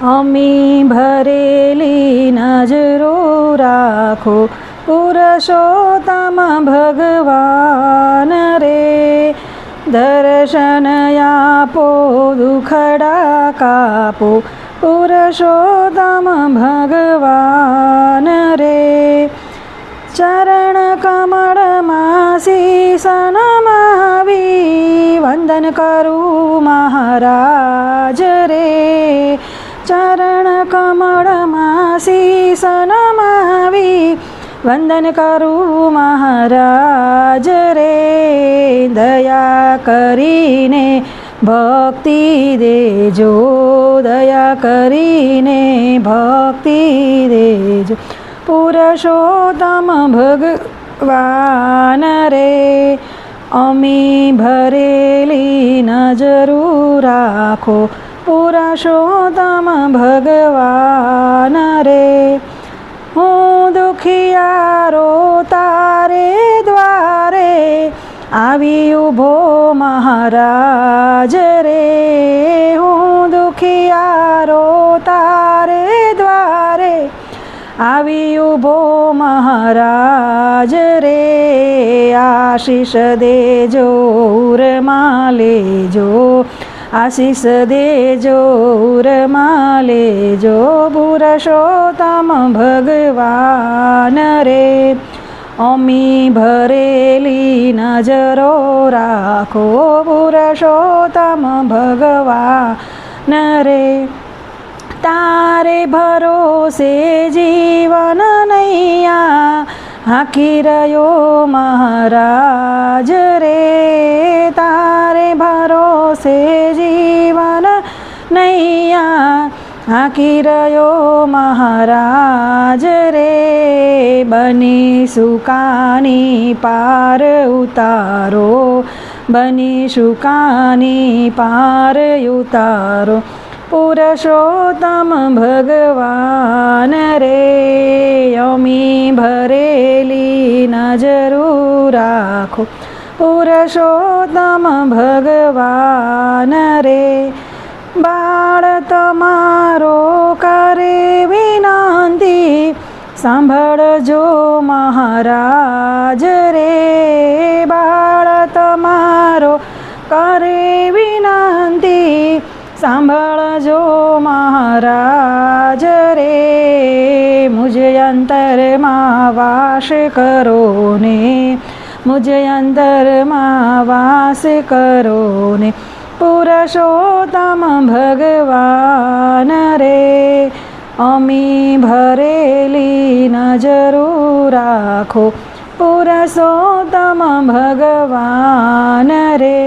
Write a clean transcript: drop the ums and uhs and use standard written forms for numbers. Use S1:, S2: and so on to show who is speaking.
S1: અમી ભરેલી નજરો રાખો પુરુષોત્તમ ભગવાન રે. દર્શન આપો દુખડા કાપો પુરુષોત્તમ ભગવાન રે. ચરણ કમળમાં શીશ નમાવી વંદન કરું મહારાજ રે. ચરણ કમળમાં શીશ નમાવી વંદન કરું મહારાજ રે. દયા કરીને ભક્તિ દેજો, દયા કરીને ભક્તિ દેજો પુરુષોત્તમ ભગવાન રે. અમી ભરેલી નજરો રાખો પુરુષોત્તમ ભગવાન રે. હું દુખિયારો તારે દ્વારે આવી ઊભો મહારાજ રે. હું દુખિયારો તારે દ્વારે આવી ઊભો મહારાજ રે. આશીષ દેજો ઉરમાં લેજો, આશીષ દેજો ઉરમાં લેજો પુરુષોત્તમ ભગવાન રે. અમી ભરેલી નજરો રાખો પુરુષોત્તમ ભગવાન રે. તારે ભરોસે જીવન નૈયા હાંકી રહ્યો મહારાજ રે. તારે ભરોસે જીવન નૈયા હાંકી રહ્યો મહારાજ રે. બની સુકાની પાર ઉતારો, બની સુકાની પાર ઉતારો પુરુષોત્તમ ભગવાન રે. અમી ભરેલી નજરો રાખો પુરુષોત્તમ ભગવાન રે. બાળ તમારો કરે વિનંતી સાંભળજો મહારાજ રે. બાળ તમારો કરે વિનંતી સાંભળજો મહારાજ રે. મુજ અંતરમાં વાસ કરો ને, મુજ અંતરમાં વાસ કરો ને પુરુષોત્તમ ભગવાન રે. અમી ભરેલી નજરો રાખો પુરુષોત્તમ ભગવાન રે.